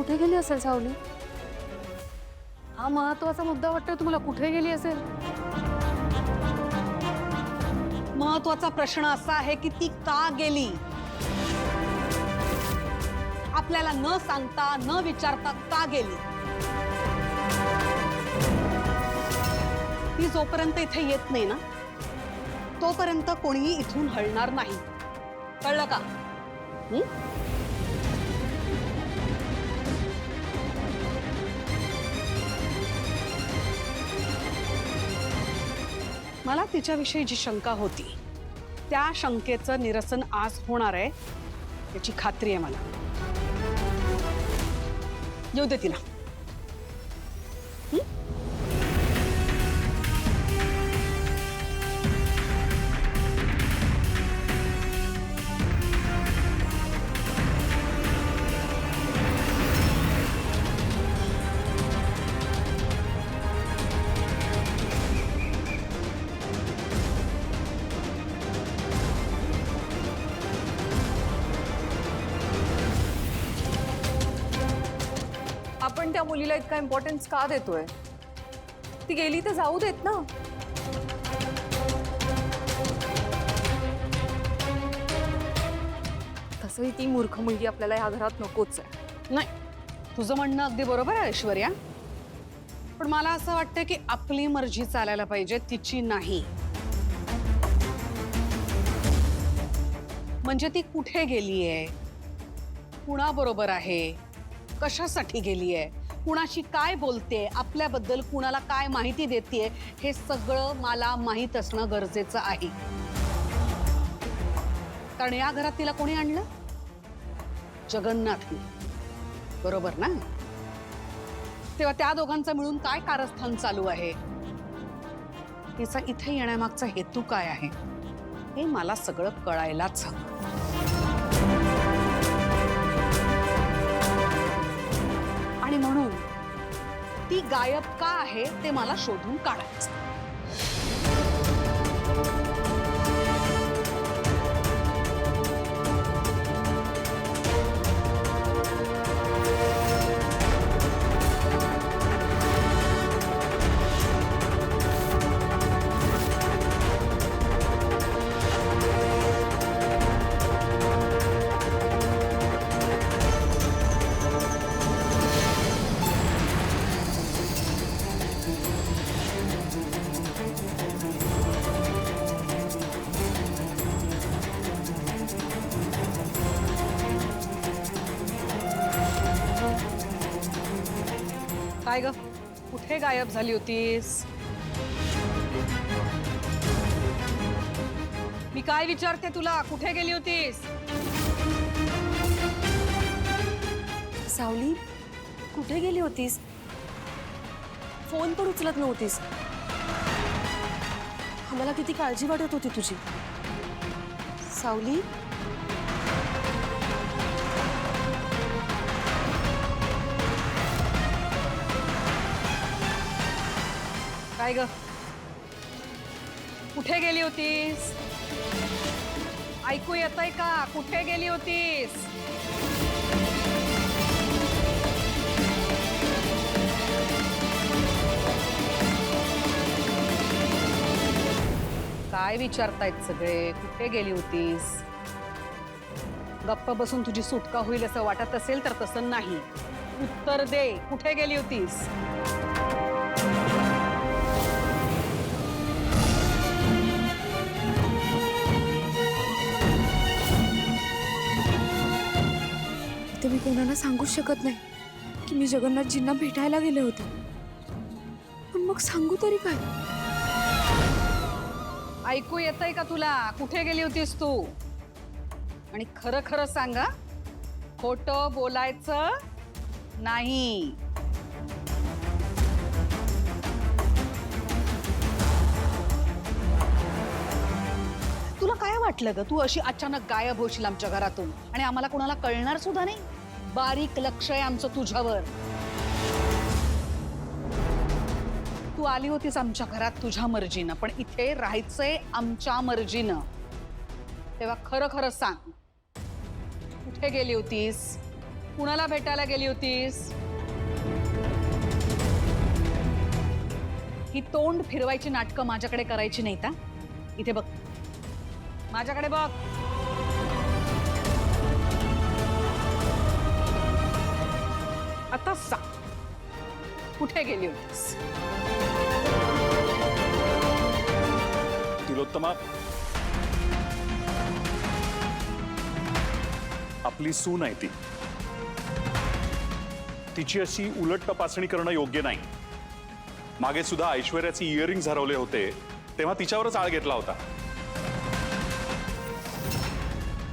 कुठे गेली असेल सावली? हा महत्वाचा मुद्दा वाटतोय तुम्हाला, कुठे गेली असेल? महत्वाचा प्रश्न असा आहे की ती का गेली, आपल्याला न सांगता न विचारता का गेली। ती जोपर्यंत इथे येत नाही ना तोपर्यंत कोणीही इथून हलणार नाही, कळलं का? मला तिच्याविषयी जी शंका होती त्या शंकेचं निरसन आज होणार आहे याची खात्री आहे मला। येऊ दे तिला। आपण त्या मुलीला इतका इम्पॉर्टन्स का देतोय? ती गेली तर जाऊ देत ना। तसंही ती मूर्ख मुलगी आपल्याला या घरात नकोच आहे। नाही, तुझं म्हणणं अगदी बरोबर आहे ऐश्वर्या, पण मला असं वाटतं की आपली मर्जी चालायला पाहिजे, तिची नाही। म्हणजे ती कुठे गेलीये, कुणाबरोबर आहे, कशासाठी गेलीये, कुणाशी काय बोलते, आपल्याबद्दल कुणाला काय माहिती देतेय, हे सगळं मला माहित असणं गरजेचं आहे। कारण या घरात तिला कोणी आणलं? जगन्नाथने, बरोबर ना? तेव्हा त्या दोघांचं मिळून काय कारस्थान चालू आहे, तिचा इथे येण्यामागचा हेतू काय आहे, हे मला सगळं कळायलाच हवं। आणि म्हणून ती गायब का आहे ते मला शोधून काढायचं। काय ग, कुठे गायब झाली होतीस? मी काय विचारते तुला, कुठे गेली होतीस? सावली, कुठे गेली होतीस? फोन पण उचलत नव्हतीस। आम्हाला किती काळजी वाटत होती तुझी। सावली, काय ग, कुठे गेली होतीस? ऐकू येतंय का? कुठे गेली होतीस? काय विचारतायत सगळे, कुठे गेली होतीस? गप्प बसून तुझी सुटका होईल असं वाटत असेल तर तसं नाही, उत्तर दे, कुठे गेली होतीस? ते मी कोणाला सांगू शकत नाही की मी जगन्नाथजींना भेटायला गेले होते, पण मग सांगू तरी काय? ऐकू येतंय का तुला? कुठे गेली होतीस तू? आणि खरं खरं सांगा, खोटं बोलायचं नाही। तुला काय वाटलं ग, तू अशी अचानक गायब होशील आमच्या घरातून आणि आम्हाला कोणाला कळणार सुद्धा नाही? बारीक लक्ष आहे आमचं तुझ्यावर। तू आली होतीस आमच्या घरात तुझ्या मर्जीनं, पण इथे राहायचंय आमच्या मर्जीनं। तेव्हा खरं खरं सांग, कुठे गेली होतीस? कुणाला भेटायला गेली होतीस? ही तोंड फिरवायची नाटकं माझ्याकडे करायची नाही का? इथे बघ, माझ्याकडे बघ. आता सांग, कुठे गेली होतीस? तिलोत्तमा, आपली सून आहे ती. तिची अशी उलट तपासणी करणं योग्य नाही. मागे सुद्धा ऐश्वर्याचे इयरिंग्स हरवले होते तेव्हा तिच्यावरच आळ घेतला होता.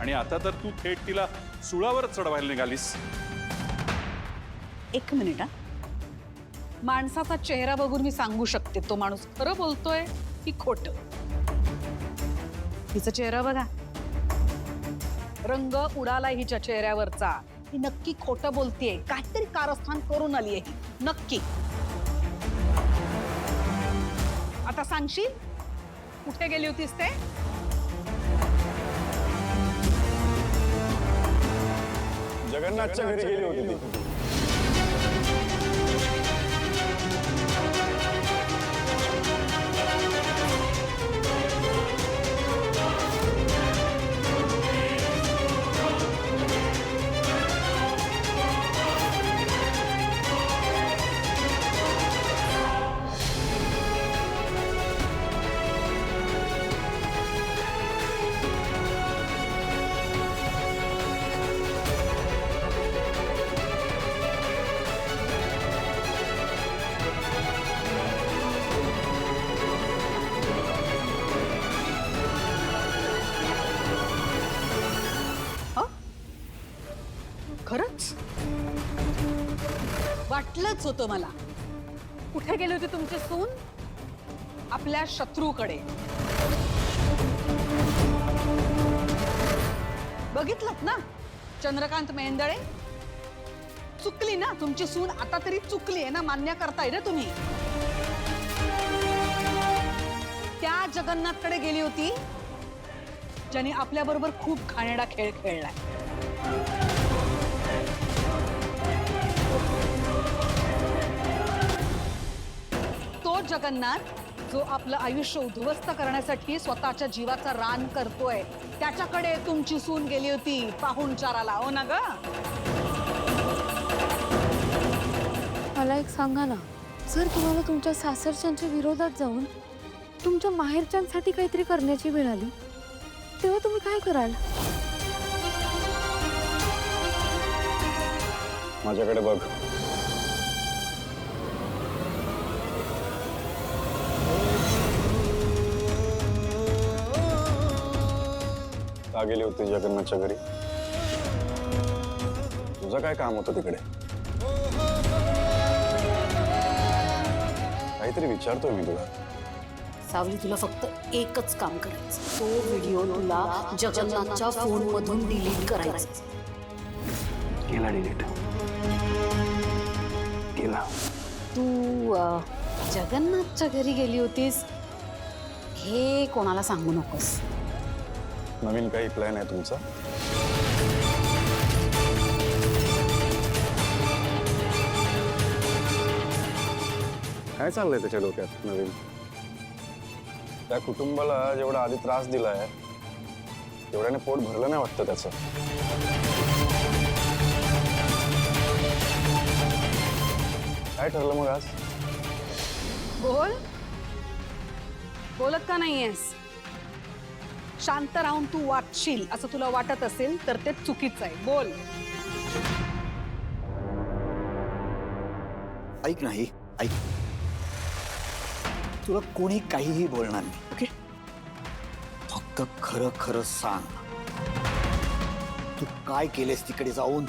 आणि आता तर तू थेट तिला सुळावर चढवायला निघालीस. एक मिनिट हा. माणसाचा चेहरा बघून मी सांगू शकते तो माणूस खरं बोलतोय की खोटं. हिचा चेहरा बघा, रंग उडाला हिच्या चेहऱ्यावरचा. ही नक्की खोटं बोलतेय, काहीतरी कारस्थान करून आली आहे ही नक्की. आता सांगशील कुठे गेली होतीस ते? जगन्नाथच्या घरी गेली होती ती. खरंच वाटलंच होतं मला. कुठे गेली होती तुमची सून? आपल्या शत्रूकडे. बघितलं ना चंद्रकांत मेहेंदळे, चुकली ना तुमची सून. आता तरी चुकली आहे ना, मान्य करताय ना तुम्ही. त्या जगन्नाथकडे गेली होती ज्याने आपल्या बरोबर खूप घाणेरडा खेळ खेळलाय. तो जगन्नाथ जो आपलं आयुष्य उद्ध्वस्त करण्यासाठी स्वतःच्या जीवाचा रान करतोय, त्याच्याकडे तुमची सून गेली होती पाहुणचाराला. हो ना ग? मला एक सांगा ना, जर तुम्हाला तुमच्या सासरच्यांच्या विरोधात जाऊन तुमच्या माहेरच्यांसाठी काहीतरी करण्याची वेळ आली तेव्हा तुम्ही काय कराल? माझ्याकडे बघ. का गेली होती जगन्नाथच्या घरी? तुझं काय काम होतं तिकडे? काहीतरी विचारतोय मी तुला. सावली, तुला फक्त एकच काम करायचं. तो व्हिडिओ तुला जगन्नाथच्या फोन मधून डिलीट करायचा. केला डिलीट केला. तू जगन्नाथच्या घरी गेली होतीस हे कोणाला सांगू नकोस. नवीन काही प्लॅन आहे तुमचा? काय चाललंय त्याच्या डोक्यात नवीन? त्या कुटुंबाला जेवढा आधी त्रास दिलाय तेवढ्याने पोट भरलं नाही वाटतं त्याचं. काय ठरलं मग आज? बोल. बोलत का नाहीयेस? शांत राहून तू वाचशील असं तुला वाटत असेल तर ते चुकीचं आहे. बोल. ऐक नाही, ऐक. तुला कोणी काहीही बोलणार नाही, ओके? फक्त खरं खरं सांग, तू काय केलेस तिकडे जाऊन?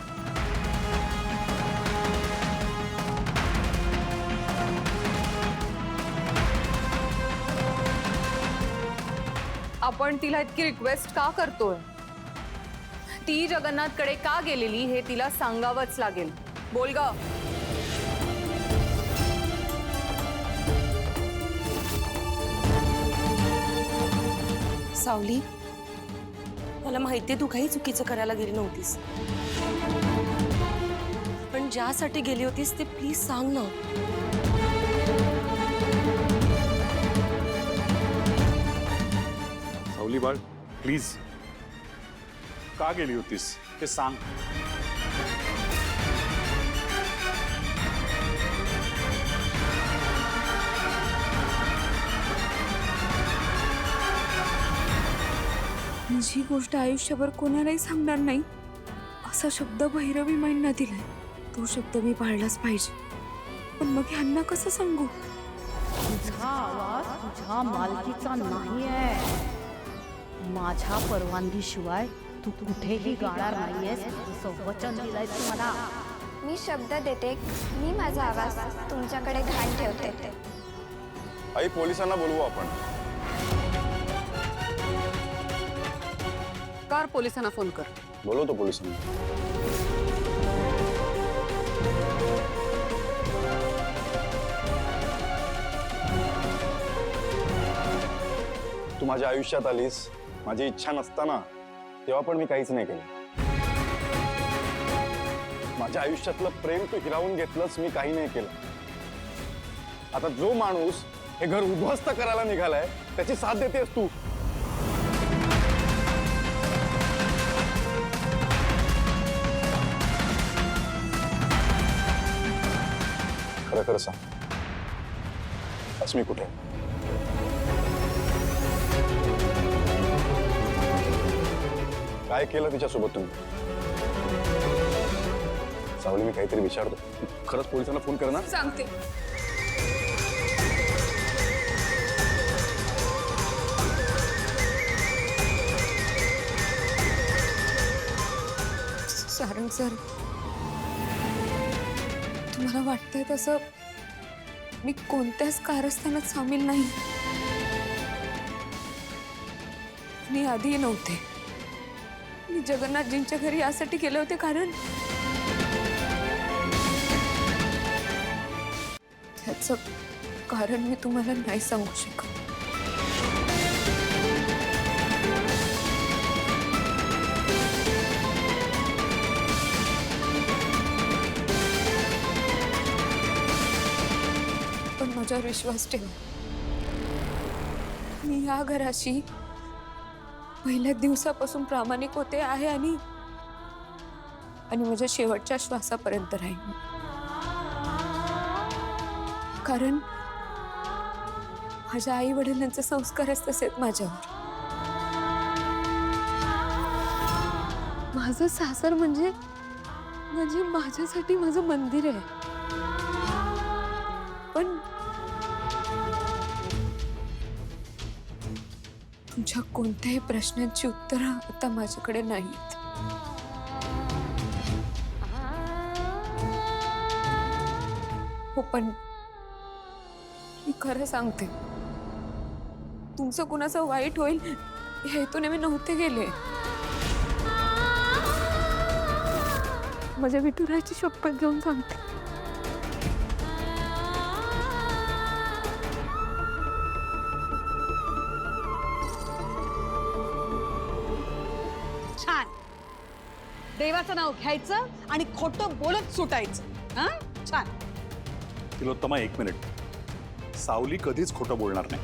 आपण तिला इतकी रिक्वेस्ट का करतोय? ती जगन्नाथकडे का गेलेली हे तिला सांगावंच लागेल. बोल ग. सावली, मला माहितीये तू काही चुकीचं करायला गेली नव्हतीस, ज्यासाठी गेली होतीस ते प्लीज सांग ना. सावली बाळ प्लीज, का गेली होतीस ते सांग. मी जी गोष्ट आयुष्यभर कोणालाही सांगणार नाही असा शब्द भैरवी माईंना दिलाय, तो शब्द मी पाळलाच पाहिजे. पण मग ह्यांना कसं सांगू? तुझा आवाज तुझ्या मालकीचा नाहीये. माझ्या परवानगीशिवाय तू कुठेही गाणार नाहीयेस, असं वचन दिलंयस तू मला. मी शब्द देते, मी माझा आवाज तुमच्याकडे घाण ठेवते. आई, पोलिसांना बोलवू आपण. कर पोलिसांना फोन कर. बोलवतो पोलिसांना. तू माझ्या आयुष्यात आलीस, माझी इच्छा नसताना, तेव्हा पण मी काहीच नाही केलं. माझ्या आयुष्यातलं प्रेम तू हिरावून घेतलंस, मी काही नाही केलं. आता जो माणूस हे घर उद्ध्वस्त करायला निघालाय त्याची साथ देतेस तू. खरं खरं सांग, अस्मी कुठे? काय केलं तिच्यासोबत तुम्ही? सावली, मी काहीतरी विचारतो. खरंच पोलिसांना फोन कर ना. सांगते. सारंग सर, तुम्हाला वाटतंय तसं मी कोणत्याच कारस्थानात सामील नाही. मी आधी नव्हते. मी जगन्नाथजींच्या घरी यासाठी गेले होते कारण त्याचं कारण मी तुम्हाला नाही सांगू शकत. पण माझ्यावर विश्वास ठेवा, मी या घराशी पहिल्या दिवसापासून प्रामाणिक होते आहे आणि माझ्या शेवटच्या श्वासापर्यंत राहील. कारण माझ्या आई वडिलांचे संस्कारच तसे आहेत माझ्यावर. माझं सासर म्हणजे माझ्यासाठी माझं मंदिर आहे. पण तुमच्या कोणत्याही प्रश्नांची उत्तरं आता माझ्याकडे नाहीत. हो, पण मी खरं सांगते, तुमचं कुणाचं वाईट होईल या हेतूने मी नव्हते गेले. माझ्या विठुरायाची शपथ घेऊन सांगते, छान. देवाचं नाव घ्यायचं आणि खोटं बोलत सुटायचं. हा, छान. तिलोत्तमा, एक मिनिट. सावली कधीच खोटं बोलणार नाही,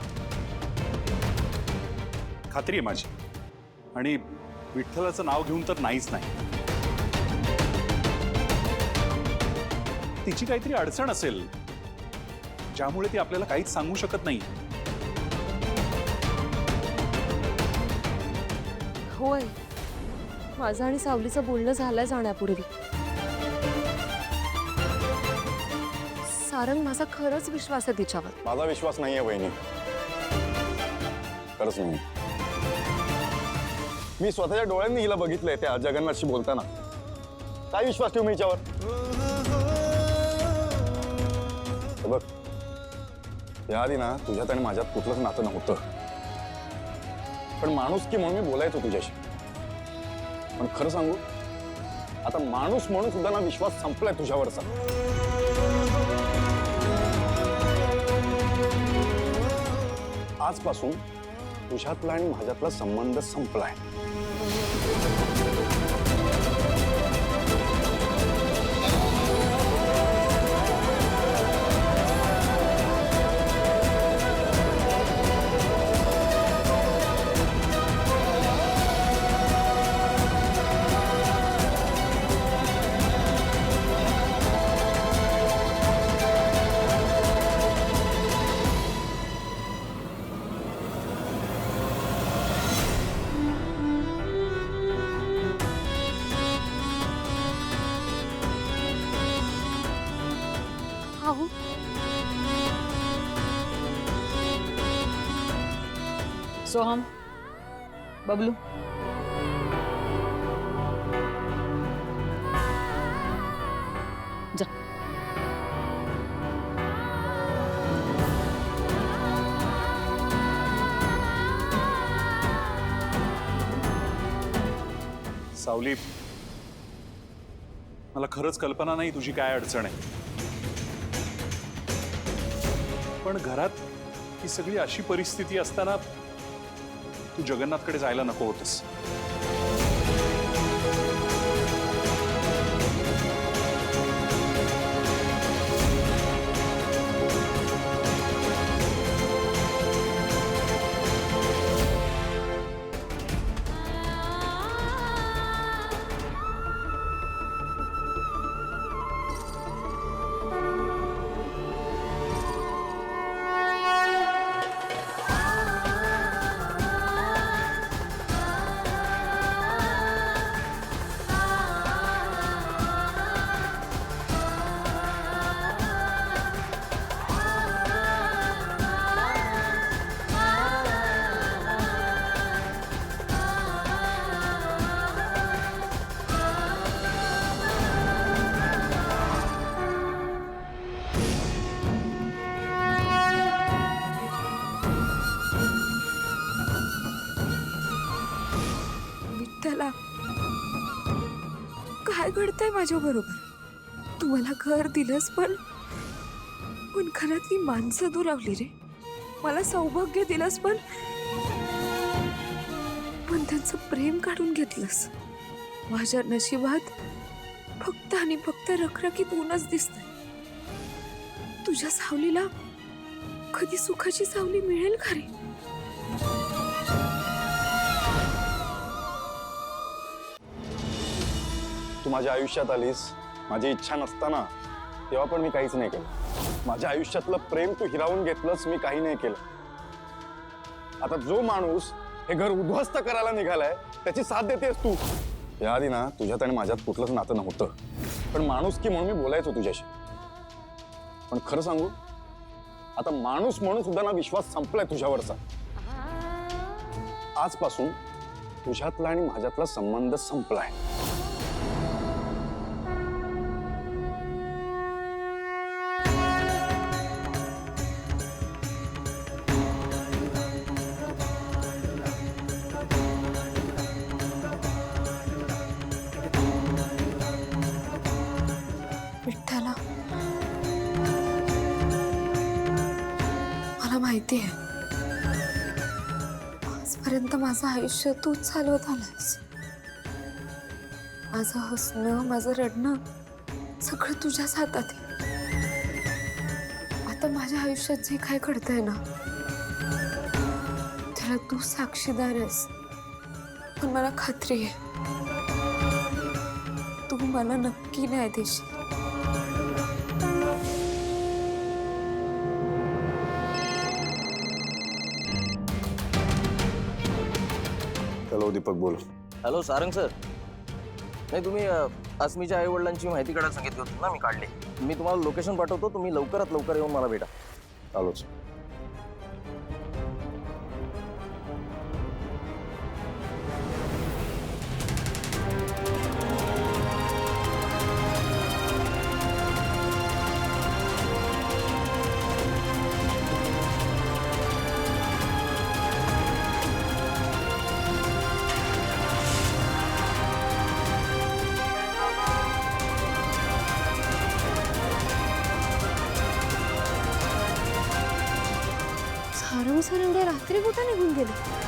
खात्री आहे माझी. आणि विठ्ठलाचं नाव घेऊन तर नाहीच नाही. तिची काहीतरी अडचण असेल ज्यामुळे ती आपल्याला काहीच सांगू शकत नाही. होय, माझं आणि सावलीचं बोलणं झालंय जाण्यापूर्वी. सारंग, माझा खरंच विश्वास आहे तिच्यावर. माझा विश्वास नाहीये वहिनी, खरंच नाही. मी स्वतःच्या डोळ्यांनी हिला बघितलंय त्या जगन्नाथशी बोलताना. काय विश्वास ठेवू मी हिच्यावर? बघ, याआधी ना तुझ्यात आणि माझ्यात कुठलंच नातं नव्हतं, पण माणुसकी म्हणून मी बोलायचो तुझ्याशी. पण खरं सांगू, आता माणूस म्हणून सुद्धा ना विश्वास संपलाय तुझ्यावरचा. आजपासून तुझ्यातला आणि माझ्यातला संबंध संपलाय. हो. सोहम, बबलू, जा. सावली, मला खरंच कल्पना नाही तुझी काय अडचण आहे. पण घरात ही सगळी अशी परिस्थिती असताना तू जगन्नाथकडे जायला नको होतस. विठ्ठला, काय घडतंय माझ्या बरोबर? तू मला घर दिलंस, पण घरातली माणसं दुरावली रे. मला सौभाग्य दिलंस, पण त्यांचं प्रेम काढून घेतलंस. माझ्या नशिबात फक्त आणि फक्त रखरखीत ऊनच दिसतंय. तुझ्या सावलीला कधी सुखाची सावली मिळेल का रे? तू माझ्या आयुष्यात आलीस माझी इच्छा नसताना, तेव्हा पण मी काहीच नाही केलं. माझ्या आयुष्यातलं प्रेम तू हिरावून घेतलंस, मी काही नाही केलं. आता जो माणूस हे घर उद्ध्वस्त करायला निघालाय त्याची साथ देतेस तू. याआधी ना तुझ्यात आणि माझ्यात कुठलंच नातं नव्हतं, पण माणूस की म्हणून मी बोलायचो तुझ्याशी. पण खरं सांगू, आता माणूस म्हणून सुद्धा ना विश्वास संपलाय तुझ्यावरचा. आजपासून तुझ्यातला आणि माझ्यातला संबंध संपलाय. विठ्ठला, मला माहिती आहे आजपर्यंत माझं आयुष्य तूच चालवत आलायस. माझं हसणं, माझं रडणं सगळं तुझ्याच हातात आहे. आता माझ्या आयुष्यात जे काय घडतंय ना त्याला तू साक्षीदार आहेस. पण मला खात्री आहे तू मला नक्की न्याय देशील. हॅलो दीपक, बोल. Hello Sarang sir. नाही, तुम्ही अस्मीच्या आई वडिलांची माहिती काढायला सांगितली होती ना, मी काढली. मी तुम्हाला लोकेशन पाठवतो, तुम्ही लवकरात लवकर येऊन मला भेटा. आलोच. सारंग सर एवढ्या रात्री कुठे निघून गेले?